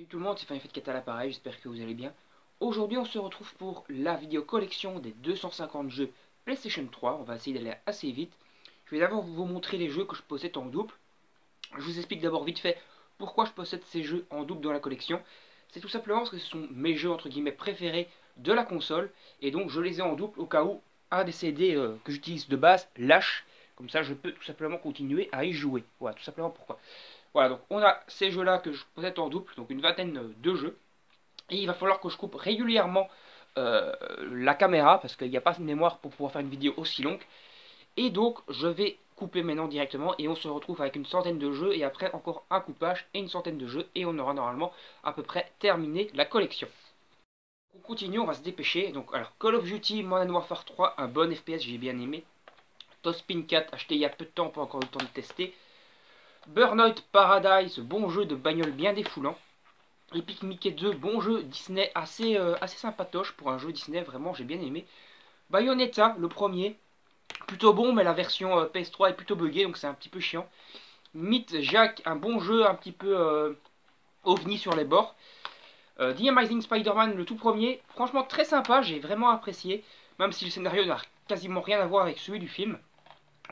Salut tout le monde, c'est FunnyFatCat à l'appareil, j'espère que vous allez bien. Aujourd'hui on se retrouve pour la vidéo collection des 250 jeux PlayStation 3, on va essayer d'aller assez vite. Je vais d'abord vous montrer les jeux que je possède en double. Je vous explique d'abord vite fait pourquoi je possède ces jeux en double dans la collection. C'est tout simplement parce que ce sont mes jeux entre guillemets préférés de la console, et donc je les ai en double au cas où un des CD que j'utilise de base lâche. Comme ça je peux tout simplement continuer à y jouer. Voilà, tout simplement pourquoi. Voilà, donc on a ces jeux-là que je possède en double, donc une vingtaine de jeux. Et il va falloir que je coupe régulièrement la caméra, parce qu'il n'y a pas de mémoire pour pouvoir faire une vidéo aussi longue. Et donc je vais couper maintenant directement, et on se retrouve avec une centaine de jeux, et après encore un coupage et une centaine de jeux, et on aura normalement à peu près terminé la collection. On continue, on va se dépêcher. Donc alors, Call of Duty Modern Warfare 3, un bon FPS, j'ai bien aimé. Tospin 4, acheté il y a peu de temps, pas encore eu le temps de tester. Burnout Paradise, bon jeu de bagnole bien défoulant. Epic Mickey 2, bon jeu Disney assez sympatoche pour un jeu Disney, vraiment j'ai bien aimé. Bayonetta, le premier, plutôt bon, mais la version PS3 est plutôt buggée, donc c'est un petit peu chiant. Myth Jack, un bon jeu un petit peu ovni sur les bords. The Amazing Spider-Man, le tout premier, franchement très sympa, j'ai vraiment apprécié, même si le scénario n'a quasiment rien à voir avec celui du film.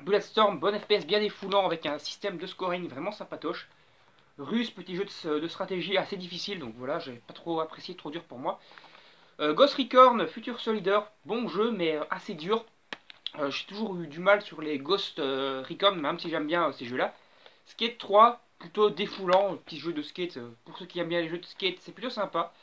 Bulletstorm, bon FPS bien défoulant avec un système de scoring vraiment sympatoche. Ruse, petit jeu de stratégie assez difficile, donc voilà, j'ai pas trop apprécié, trop dur pour moi. Ghost Recon, Future Soldier, bon jeu, mais assez dur. J'ai toujours eu du mal sur les Ghost Recon, même si j'aime bien ces jeux-là. Skate 3, plutôt défoulant, petit jeu de skate, pour ceux qui aiment bien les jeux de skate, c'est plutôt sympa.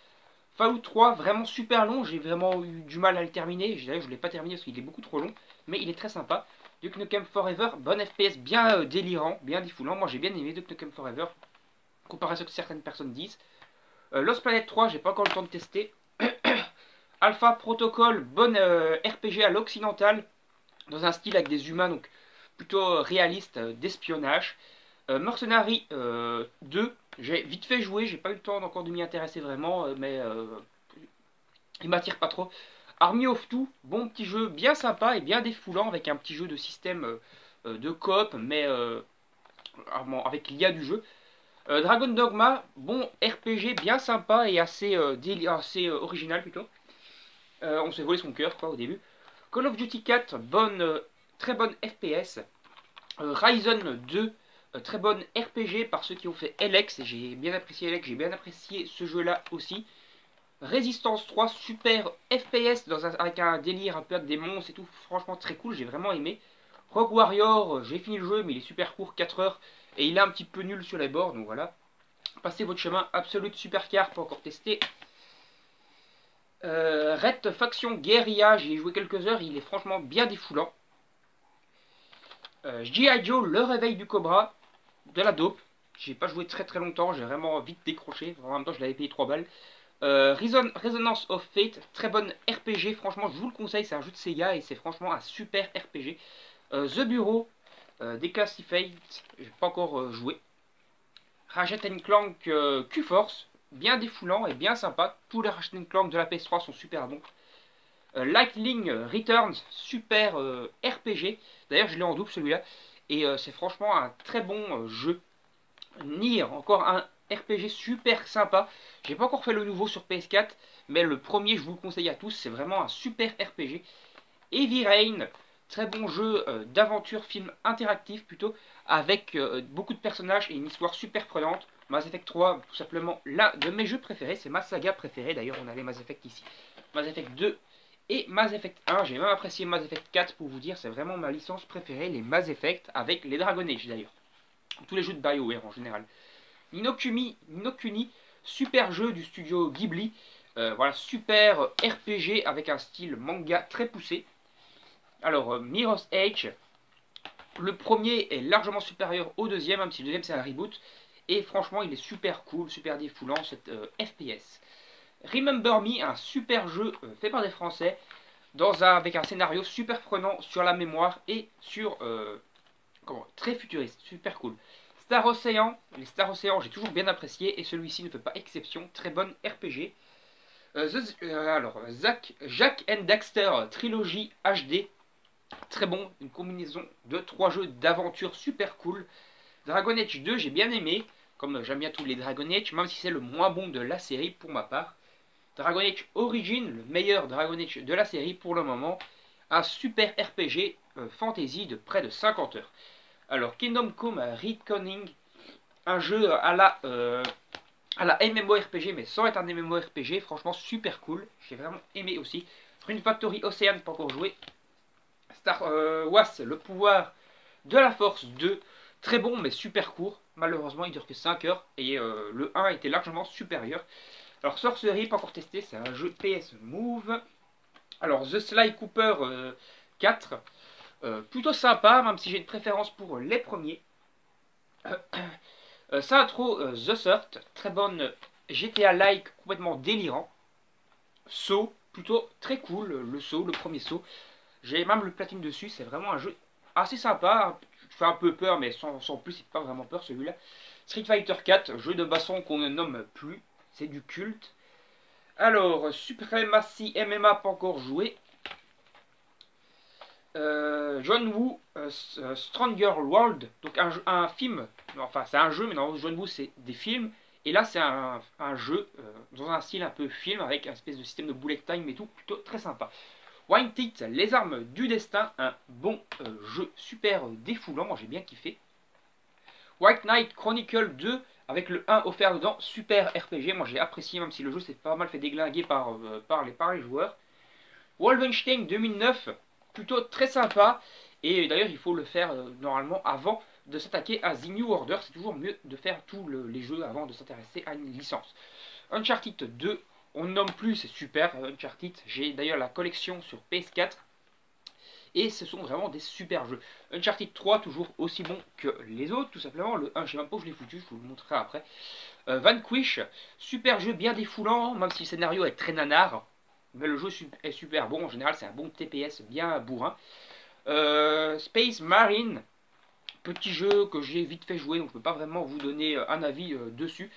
Fallout 3, vraiment super long, j'ai vraiment eu du mal à le terminer, je ne l'ai pas terminé parce qu'il est beaucoup trop long, mais il est très sympa. Duke Nukem Forever, bon FPS bien délirant, bien défoulant, moi j'ai bien aimé Duke Nukem Forever, comparé à ce que certaines personnes disent. Lost Planet 3, j'ai pas encore le temps de tester. Alpha Protocol, bonne RPG à l'occidental, dans un style avec des humains, donc plutôt réaliste, d'espionnage. Mercenary 2, j'ai vite fait jouer, j'ai pas eu le temps encore de m'y intéresser vraiment, mais il m'attire pas trop. Army of Two, bon petit jeu bien sympa et bien défoulant, avec un petit jeu de système de coop, mais avec l'IA du jeu. Dragon Dogma, bon RPG bien sympa et assez original plutôt. On s'est volé son cœur quoi au début. Call of Duty 4, très bonne FPS. Ryzen 2, très bonne RPG par ceux qui ont fait LX. J'ai bien apprécié LX, j'ai bien apprécié ce jeu là aussi. Resistance 3, super FPS avec un délire un peu avec des monstres et tout, franchement très cool, j'ai vraiment aimé. Rogue Warrior, j'ai fini le jeu mais il est super court, 4 heures, et il est un petit peu nul sur les bords, donc voilà. Passez votre chemin, Absolute Supercar, pas encore testé. Red Faction Guerrilla, j'y ai joué quelques heures, il est franchement bien défoulant. G.I. Joe, le réveil du Cobra, de la dope. J'ai pas joué très très longtemps, j'ai vraiment vite décroché, en même temps je l'avais payé 3 balles. Resonance of Fate, très bonne RPG, franchement je vous le conseille, c'est un jeu de Sega et c'est franchement un super RPG. The Bureau, Declassified, j'ai pas encore joué. Ratchet Clank Q-Force, bien défoulant et bien sympa, tous les Ratchet Clank de la PS3 sont super bons. Lightning Returns, super RPG, d'ailleurs je l'ai en double celui-là, et c'est franchement un très bon jeu. Nier, encore un RPG super sympa. J'ai pas encore fait le nouveau sur PS4, mais le premier je vous le conseille à tous, c'est vraiment un super RPG. Heavy Rain, très bon jeu d'aventure, film interactif plutôt, avec beaucoup de personnages et une histoire super prenante. Mass Effect 3, tout simplement l'un de mes jeux préférés, c'est ma saga préférée, d'ailleurs on a les Mass Effect ici. Mass Effect 2 et Mass Effect 1, j'ai même apprécié Mass Effect 4 pour vous dire, c'est vraiment ma licence préférée, les Mass Effect, avec les Dragon Age d'ailleurs. Tous les jeux de BioWare en général. Ni no Kuni, super jeu du studio Ghibli. Voilà, super RPG avec un style manga très poussé. Alors, Mirror's Edge, le premier est largement supérieur au deuxième, même si le deuxième c'est un reboot. Et franchement, il est super cool, super défoulant, cette FPS. Remember Me, un super jeu fait par des Français, avec un scénario super prenant sur la mémoire et sur... très futuriste, super cool. Star Ocean, les Star Ocean j'ai toujours bien apprécié et celui-ci ne fait pas exception, très bonne RPG. Jack and Daxter Trilogy HD, très bon, une combinaison de 3 jeux d'aventure super cool. Dragon Age 2 j'ai bien aimé, comme j'aime bien tous les Dragon Age, même si c'est le moins bon de la série pour ma part. Dragon Age Origins, le meilleur Dragon Age de la série pour le moment, un super RPG fantasy de près de 50 heures. Alors Kingdom Come Reckoning, un jeu à la MMORPG mais sans être un MMORPG, franchement super cool, j'ai vraiment aimé aussi. Rune Factory Ocean, pas encore joué. Star Wars, le pouvoir de la force 2, très bon mais super court, malheureusement il dure que 5 heures et le 1 était largement supérieur. Alors Sorcery, pas encore testé, c'est un jeu PS Move. Alors The Sly Cooper 4, plutôt sympa, même si j'ai une préférence pour les premiers. Saintro The Third, très bonne GTA-like, complètement délirant. Saut, plutôt très cool, le saut, le premier saut. J'ai même le platine dessus, c'est vraiment un jeu assez sympa. Fait un peu peur, mais sans plus, c'est pas vraiment peur celui-là. Street Fighter 4, jeu de baston qu'on ne nomme plus, c'est du culte. Alors, Supremacy MMA, pas encore joué. John Woo, Stronger World, donc un film, enfin c'est un jeu, mais dans John Woo c'est des films, et là c'est un jeu dans un style un peu film, avec un espèce de système de bullet time et tout, plutôt très sympa. Wine Teeth, Les Armes du Destin, un bon jeu super défoulant, moi j'ai bien kiffé. White Knight Chronicle 2, avec le 1 offert dedans, super RPG, moi j'ai apprécié, même si le jeu s'est pas mal fait déglinguer par les joueurs. Wolfenstein 2009, plutôt très sympa, et d'ailleurs il faut le faire normalement avant de s'attaquer à The New Order, c'est toujours mieux de faire tous les jeux avant de s'intéresser à une licence. Uncharted 2, on ne nomme plus, c'est super, Uncharted, j'ai d'ailleurs la collection sur PS4, et ce sont vraiment des super jeux. Uncharted 3, toujours aussi bon que les autres, tout simplement, le 1, je sais même pas où je l'ai foutu, je vous le montrerai après. Vanquish, super jeu bien défoulant, même si le scénario est très nanar, mais le jeu est super bon, en général c'est un bon TPS bien bourrin. Space Marine, petit jeu que j'ai vite fait jouer, donc je ne peux pas vraiment vous donner un avis dessus.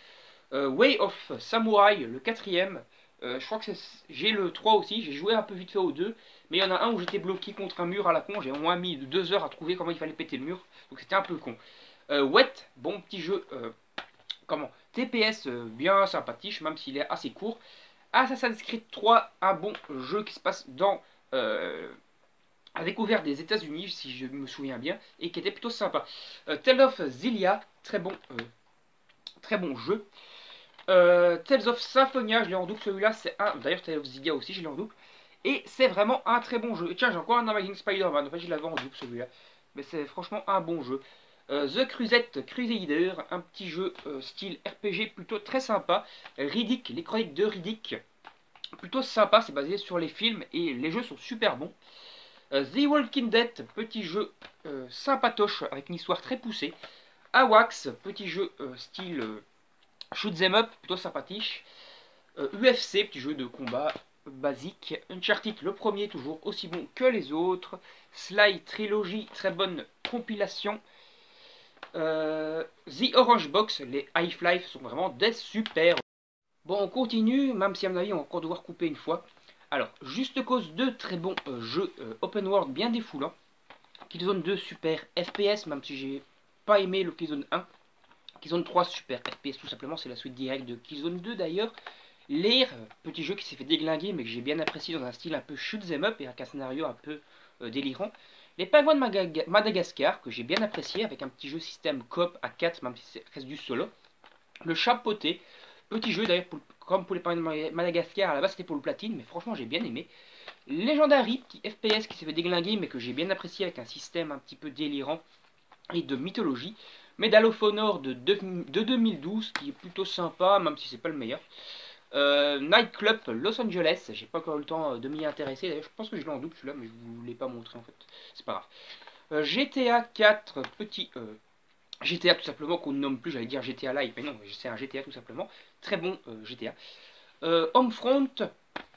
Way of Samurai, le quatrième, je crois que j'ai le 3 aussi, j'ai joué un peu vite fait au 2, mais il y en a un où j'étais bloqué contre un mur à la con, j'ai au moins mis 2 heures à trouver comment il fallait péter le mur, donc c'était un peu con. Wet, bon petit jeu, TPS bien sympathique, même s'il est assez court. Assassin's Creed 3, un bon jeu qui se passe dans à découvert des États-Unis, si je me souviens bien, et qui était plutôt sympa. Tales of Xillia, très bon jeu. Tales of Symphonia, je l'ai en double, celui-là c'est un. D'ailleurs, Tales of Xillia aussi, je l'ai en double. Et c'est vraiment un très bon jeu. Et tiens, j'ai encore un Amazing Spider-Man, en fait, je l'avais en double celui-là. Mais c'est franchement un bon jeu. The Crusade Crusader, un petit jeu style RPG plutôt très sympa. Riddick, les chroniques de Riddick, plutôt sympa, c'est basé sur les films et les jeux sont super bons. The Walking Dead, petit jeu sympatoche avec une histoire très poussée. Awax, petit jeu style shoot 'em up, plutôt sympathique. UFC, petit jeu de combat basique. Uncharted, le premier, toujours aussi bon que les autres. Sly Trilogy, très bonne compilation. The Orange Box, les Half-Life sont vraiment des super. Bon, on continue, même si à mon avis on va encore devoir couper une fois. Alors, Juste Cause 2, très bon jeu open world bien défoulant. Killzone 2, super FPS, même si j'ai pas aimé le Killzone 1. Killzone 3, super FPS, tout simplement, c'est la suite directe de Killzone 2 d'ailleurs. Lair, petit jeu qui s'est fait déglinguer, mais que j'ai bien apprécié dans un style un peu shoot 'em up et avec un scénario un peu délirant. Les Pingouins de Madagascar, que j'ai bien apprécié, avec un petit jeu système coop à 4, même si c'est reste du solo. Le Chapeauté, petit jeu d'ailleurs, comme pour les Pingouins de Madagascar, à la base c'était pour le platine, mais franchement j'ai bien aimé. Legendary, petit FPS qui s'est fait déglinguer, mais que j'ai bien apprécié avec un système un petit peu délirant et de mythologie. Medal of Honor de 2012, qui est plutôt sympa, même si c'est pas le meilleur. Nightclub Los Angeles, j'ai pas encore eu le temps de m'y intéresser, d'ailleurs je pense que je l'ai en double celui-là, mais je vous l'ai pas montré en fait, c'est pas grave. GTA 4, petit GTA tout simplement qu'on ne nomme plus, j'allais dire GTA Live, mais non, c'est un GTA tout simplement, très bon GTA. Homefront,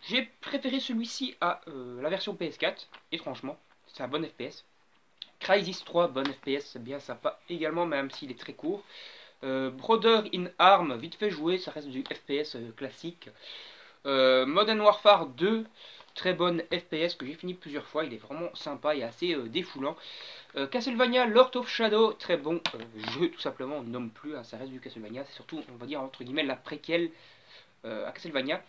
j'ai préféré celui-ci à la version PS4, étrangement, c'est un bon FPS. Crysis 3, bon FPS, c'est bien sympa également, même s'il est très court. Brother in Arms, vite fait jouer, ça reste du FPS classique. Modern Warfare 2, très bonne FPS que j'ai fini plusieurs fois. Il est vraiment sympa et assez défoulant. Castlevania Lord of Shadow, très bon jeu tout simplement, on ne nomme plus, hein, ça reste du Castlevania. C'est surtout, on va dire, entre guillemets, la préquelle à Castlevania.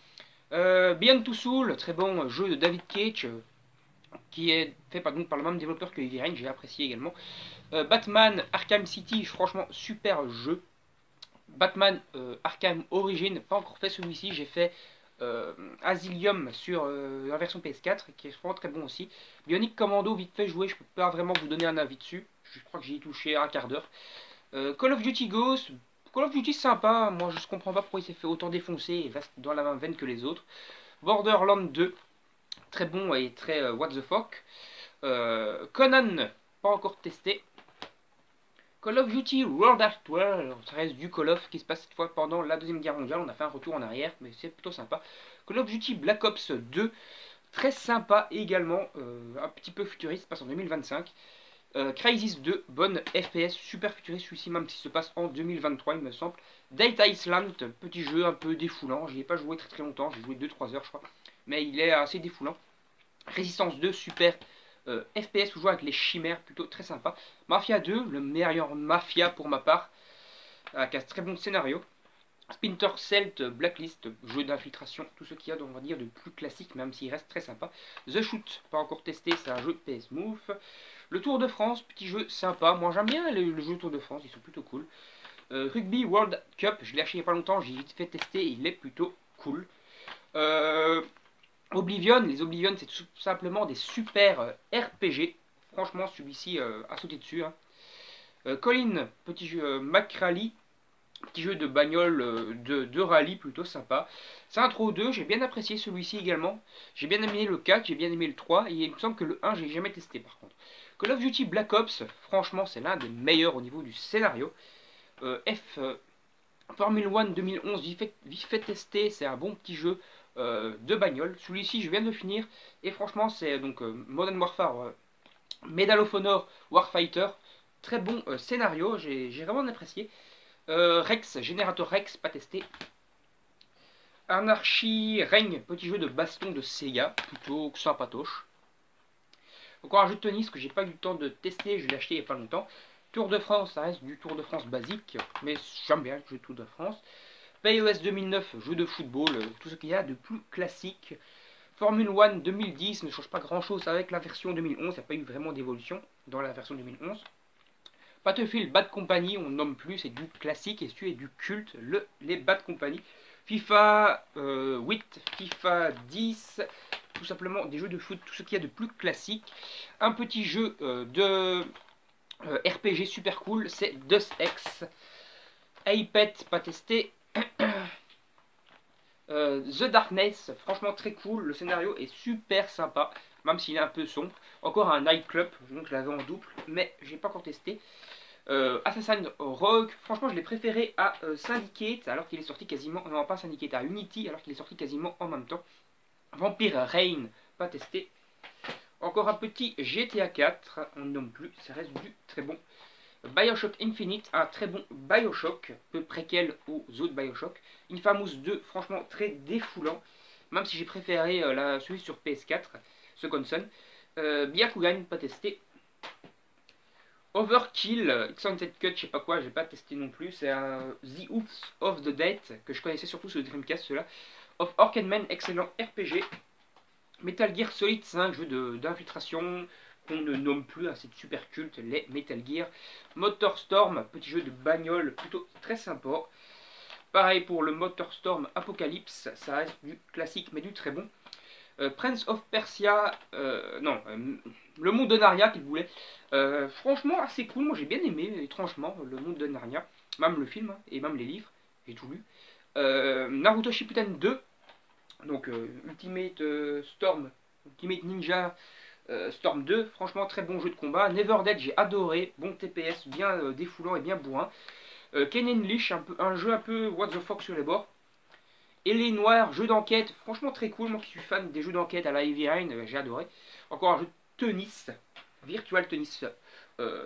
Beyond Two Souls, très bon jeu de David Cage. Qui est fait par le même développeur que Heavy Rain, j'ai apprécié également. Batman Arkham City, franchement super jeu. Batman Arkham Origin, pas encore fait celui-ci, j'ai fait Asylum sur la version PS4, qui est vraiment très bon aussi. Bionic Commando, vite fait joué, je peux pas vraiment vous donner un avis dessus, je crois que j'y ai touché un quart d'heure. Call of Duty Ghost, Call of Duty sympa, moi je comprends pas pourquoi il s'est fait autant défoncer, il reste dans la même veine que les autres. Borderlands 2, très bon et très what the fuck. Conan, pas encore testé. Call of Duty World at War, ça reste du Call of qui se passe cette fois pendant la Deuxième Guerre mondiale. On a fait un retour en arrière, mais c'est plutôt sympa. Call of Duty Black Ops 2, très sympa également, un petit peu futuriste, se passe en 2025. Crysis 2, bonne FPS, super futuriste celui-ci, même s'il se passe en 2023, il me semble. Data Island, petit jeu un peu défoulant, j'y ai pas joué très longtemps, j'ai joué 2-3 heures je crois, mais il est assez défoulant. Résistance 2, super FPS, toujours avec les chimères, plutôt très sympa. Mafia 2, le meilleur Mafia pour ma part, avec un très bon scénario. Splinter Cell, Blacklist, jeu d'infiltration, tout ce qu'il y a, on va dire, de plus classique, même s'il reste très sympa. The Shoot, pas encore testé, c'est un jeu PS Move. Le Tour de France, petit jeu sympa, moi j'aime bien le jeu Tour de France, ils sont plutôt cool. Rugby World Cup, je l'ai acheté il n'y a pas longtemps, j'ai vite fait tester, il est plutôt cool. Oblivion, les Oblivion c'est tout simplement des super RPG, franchement celui-ci a sauté dessus. Hein. Colin, petit jeu McRally, petit jeu de bagnole, de rallye plutôt sympa. Saints-Row 2, j'ai bien apprécié celui-ci également. J'ai bien aimé le 4, j'ai bien aimé le 3, et il me semble que le 1 j'ai jamais testé par contre. Call of Duty Black Ops, franchement c'est l'un des meilleurs au niveau du scénario. Formule 1 2011, vite fait tester, c'est un bon petit jeu de bagnole. Celui-ci je viens de finir, et franchement c'est donc Modern Warfare, Medal of Honor Warfighter. Très bon scénario, j'ai vraiment apprécié. Rex, Générateur Rex, pas testé. Anarchy Reign, petit jeu de baston de Sega, plutôt sympatoche. Encore un jeu de tennis que j'ai pas eu le temps de tester, je l'ai acheté il n'y a pas longtemps. Tour de France, ça reste du Tour de France basique, mais j'aime bien le jeu de Tour de France. PES 2009, jeu de football, tout ce qu'il y a de plus classique. Formule 1 2010 ne change pas grand chose avec la version 2011, il n'y a pas eu vraiment d'évolution dans la version 2011. Battlefield Bad Company, on nomme plus, c'est du classique et celui est du culte, les Bad Company. FIFA 8, FIFA 10, tout simplement des jeux de foot, tout ce qu'il y a de plus classique. Un petit jeu de RPG super cool, c'est Deus Ex. iPad, pas testé. The Darkness, franchement très cool, le scénario est super sympa, même s'il est un peu sombre. Encore un Nightclub, donc je l'avais en double, mais j'ai pas encore testé. Assassin's Rogue, franchement je l'ai préféré à Syndicate alors qu'il est sorti quasiment, non pas Syndicate, à Unity alors qu'il est sorti quasiment en même temps. Vampire Reign, pas testé. Encore un petit GTA 4, on ne nomme plus, ça reste du très bon. Bioshock Infinite, un très bon Bioshock, peu préquel aux autres Bioshock. Infamous 2, franchement très défoulant, même si j'ai préféré celui sur PS4, Second Son. Byakugan, pas testé. Overkill, Extended Cut, je sais pas quoi, j'ai pas testé non plus. C'est un The Oops of the Dead, que je connaissais surtout sur le Dreamcast, ceux-là. Of Arcade Man, excellent RPG. Metal Gear Solid 5, jeu d'infiltration qu'on ne nomme plus, hein, c'est super culte, les Metal Gear. Motorstorm, petit jeu de bagnole, plutôt très sympa. Pareil pour le Motorstorm Apocalypse, ça reste du classique mais du très bon. Prince of Persia, le monde de Narnia qu'il voulait. Franchement assez cool, moi j'ai bien aimé étrangement le monde de Narnia, même le film hein, et même les livres, j'ai tout lu. Naruto Shippuden 2, donc Ultimate Storm, Ultimate Ninja Storm 2, franchement très bon jeu de combat. Never Dead j'ai adoré, bon TPS, bien défoulant et bien bourrin. Ken Unleash, un jeu un peu what the fuck sur les bords. Et les noirs, jeu d'enquête, franchement très cool, moi qui suis fan des jeux d'enquête à la Heavy Rain, j'ai adoré. Encore un jeu de tennis, Virtual Tennis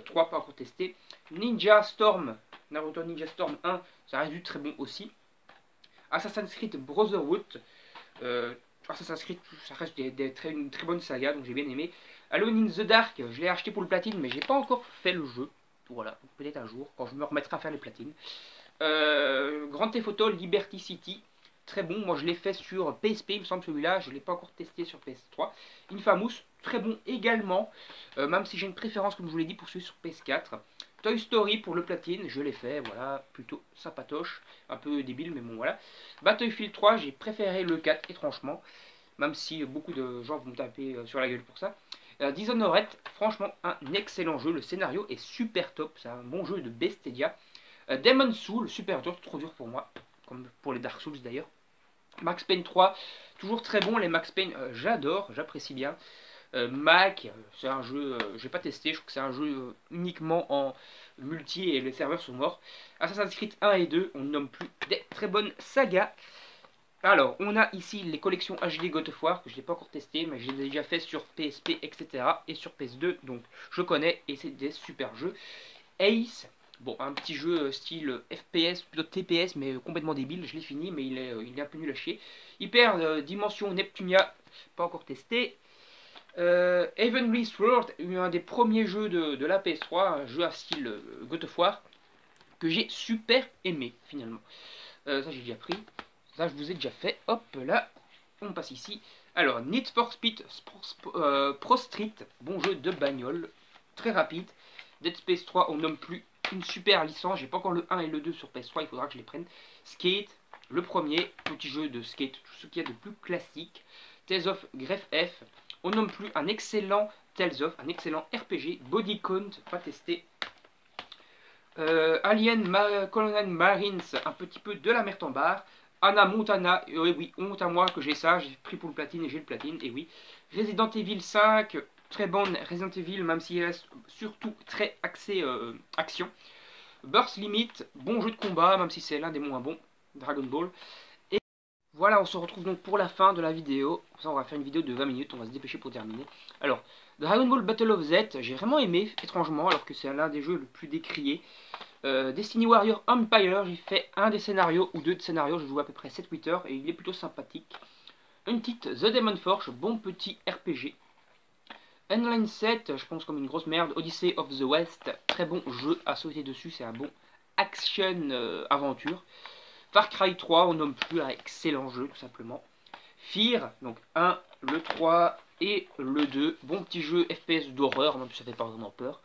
3, pas encore testé. Ninja Storm, Naruto Ninja Storm 1, ça reste du très bon aussi. Assassin's Creed Brotherhood, Assassin's Creed, ça reste une très bonne saga, donc j'ai bien aimé. Alone in the Dark, je l'ai acheté pour le platine, mais j'ai pas encore fait le jeu. Voilà, peut-être un jour, quand je me remettrai à faire les platines. Grand Theft Auto Liberty City, très bon. Moi je l'ai fait sur PSP, il me semble celui-là, je l'ai pas encore testé sur PS3. Infamous, très bon également, même si j'ai une préférence, comme je vous l'ai dit, pour celui sur PS4. Toy Story pour le platine, je l'ai fait, voilà, plutôt sympatoche, un peu débile, mais bon voilà. Battlefield 3, j'ai préféré le 4, étrangement, même si beaucoup de gens vont me taper sur la gueule pour ça. Dishonored, franchement, un excellent jeu, le scénario est super top, c'est un bon jeu de Bethesda. Demon's Souls, super dur, trop dur pour moi, comme pour les Dark Souls d'ailleurs. Max Payne 3, toujours très bon, les Max Payne, j'adore, j'apprécie bien. Mac, c'est un jeu, j'ai pas testé, je trouve que c'est un jeu uniquement en multi et les serveurs sont morts. Assassin's Creed 1 et 2, on ne nomme plus des très bonnes sagas. Alors, on a ici les collections HD God of War, que je n'ai pas encore testé, mais j'ai déjà fait sur PSP, etc. et sur PS2, donc je connais, et c'est des super jeux. Ace, bon, un petit jeu style FPS, plutôt TPS, mais complètement débile, je l'ai fini, mais il est un peu nul à chier. Hyper Dimension Neptunia, pas encore testé. Heavenly Sword, un des premiers jeux de la PS3, un jeu à style God of War, que j'ai super aimé finalement. Ça j'ai déjà pris, ça je vous ai déjà fait, hop là, on passe ici. Alors, Need for Speed Pro Street, bon jeu de bagnole, très rapide. Dead Space 3, on nomme plus, une super licence, j'ai pas encore le 1 et le 2 sur PS3, il faudra que je les prenne. Skate, le premier, petit jeu de skate, tout ce qu'il y a de plus classique. Tales of Gref F, on nomme plus un excellent Tales of, un excellent RPG. Body Count, pas testé. Colonial Marines, un petit peu de la merde en barre. Anna Montana, oui, honte à moi que j'ai ça, j'ai pris pour le platine et j'ai le platine, et oui. Resident Evil 5, très bonne Resident Evil, même s'il reste surtout très axé action. Burst Limit, bon jeu de combat, même si c'est l'un des moins bons. Dragon Ball. Et voilà, on se retrouve donc pour la fin de la vidéo. Ça, on va faire une vidéo de 20 minutes, on va se dépêcher pour terminer. Alors, Dragon Ball Battle of Z, j'ai vraiment aimé, étrangement, alors que c'est l'un des jeux le plus décriés. Destiny Warrior Empire, j'ai fait un des scénarios ou deux de scénarios, je joue à peu près 7-8 heures et il est plutôt sympathique. Untit The Demon Forge, bon petit RPG. Inline 7, je pense comme une grosse merde. Odyssey of the West, très bon jeu à sauter dessus, c'est un bon action aventure. Far Cry 3, on nomme plus un excellent jeu tout simplement. Fear, donc 1, le 3 et le 2, bon petit jeu FPS d'horreur, même si ça fait pas vraiment peur.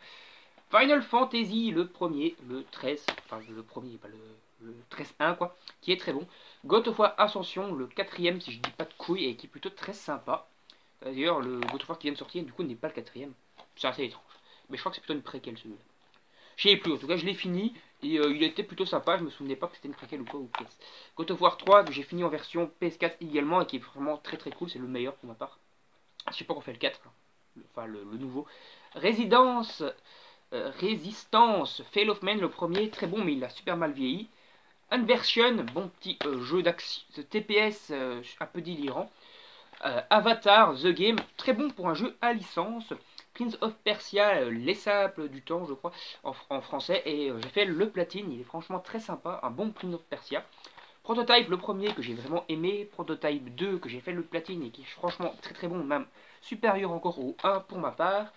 Final Fantasy, le premier, le 13, enfin le premier, pas le 13-1 quoi, qui est très bon. God of War Ascension, le quatrième, si je dis pas de couilles, et qui est plutôt très sympa. D'ailleurs, le God of War qui vient de sortir, du coup, n'est pas le quatrième. C'est assez étrange. Mais je crois que c'est plutôt une préquelle celui-là. Je sais plus, en tout cas, je l'ai fini, et il était plutôt sympa, je me souvenais pas que c'était une préquelle ou quoi, ou qu'est-ce. God of War 3, que j'ai fini en version PS4 également, et qui est vraiment très très cool, c'est le meilleur pour ma part. Je sais pas qu'on fait le 4, enfin le nouveau. Résistance, Fall of Man, le premier, très bon, mais il a super mal vieilli. Inversion, bon petit jeu d'action, TPS un peu délirant. Avatar, The Game, très bon pour un jeu à licence. Prince of Persia, Les Sables du Temps, je crois, en français. Et j'ai fait le platine, il est franchement très sympa, un bon Prince of Persia. Prototype, le premier que j'ai vraiment aimé. Prototype 2 que j'ai fait le platine et qui est franchement très très bon, même supérieur encore au 1 pour ma part.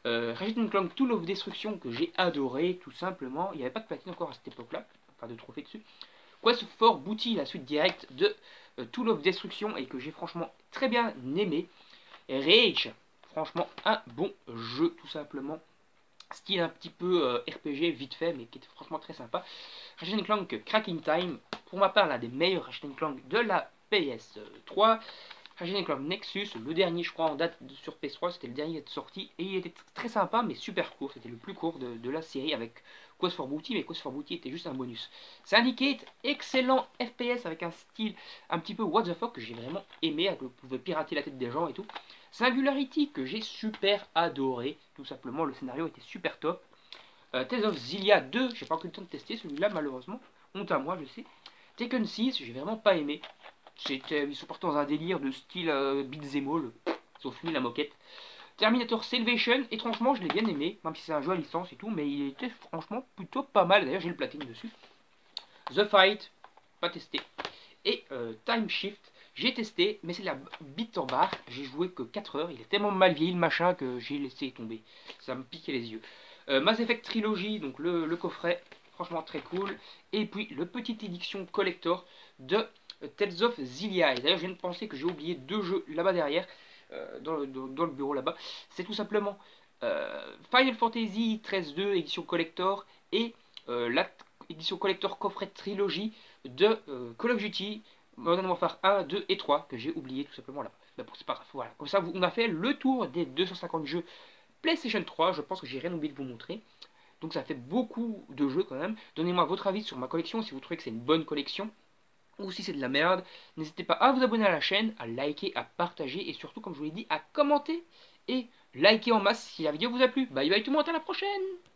Ratchet & Clank Tool of Destruction que j'ai adoré tout simplement. Il n'y avait pas de platine encore à cette époque-là, enfin de trophée dessus. Quest for Booty, la suite directe de Tool of Destruction et que j'ai franchement très bien aimé. Rage, franchement un bon jeu tout simplement. Style un petit peu RPG vite fait mais qui était franchement très sympa. Ratchet & Clank Cracking Time, pour ma part l'un des meilleurs Ratchet & Clank de la PS3. Ratchet & Clank Nexus, le dernier je crois en date sur PS3, c'était le dernier de sortie et il était très sympa mais super court, c'était le plus court de la série avec Quest for Booty, mais Quest for Booty était juste un bonus. Syndicate, excellent FPS avec un style un petit peu what the fuck que j'ai vraiment aimé, que vous pouvez pirater la tête des gens et tout. Singularity que j'ai super adoré, tout simplement le scénario était super top. Tales of Xillia 2, j'ai pas encore eu le temps de tester celui-là malheureusement, honte à moi je sais. Tekken 6, j'ai vraiment pas aimé. Ils sont partis dans un délire de style beat'em all. Ils ont fini la moquette. Terminator Salvation, étrangement, je l'ai bien aimé, même si c'est un jeu à licence et tout, mais il était franchement plutôt pas mal. D'ailleurs, j'ai le platine dessus. The Fight, pas testé. Et Time Shift, J'ai testé, mais c'est de la bite en barre. J'ai joué que 4 heures. Il est tellement mal vieilli le machin que j'ai laissé tomber. Ça me piquait les yeux. Mass Effect Trilogy, donc le coffret, franchement très cool. Et puis le petite édition collector de Tales of Xillia. Et d'ailleurs, je viens de penser que j'ai oublié 2 jeux là-bas derrière, dans le bureau là-bas. C'est tout simplement Final Fantasy 13-2 édition collector et la édition collector coffret trilogie de Call of Duty Modern Warfare 1, 2 et 3 que j'ai oublié tout simplement là. Mais bon, c'est pas grave, voilà. Comme ça, on a fait le tour des 250 jeux PlayStation 3. Je pense que j'ai rien oublié de vous montrer. Donc ça fait beaucoup de jeux quand même. Donnez-moi votre avis sur ma collection, si vous trouvez que c'est une bonne collection ou si c'est de la merde. N'hésitez pas à vous abonner à la chaîne, à liker, à partager et surtout, comme je vous l'ai dit, à commenter et liker en masse si la vidéo vous a plu. Bye bye tout le monde, à la prochaine!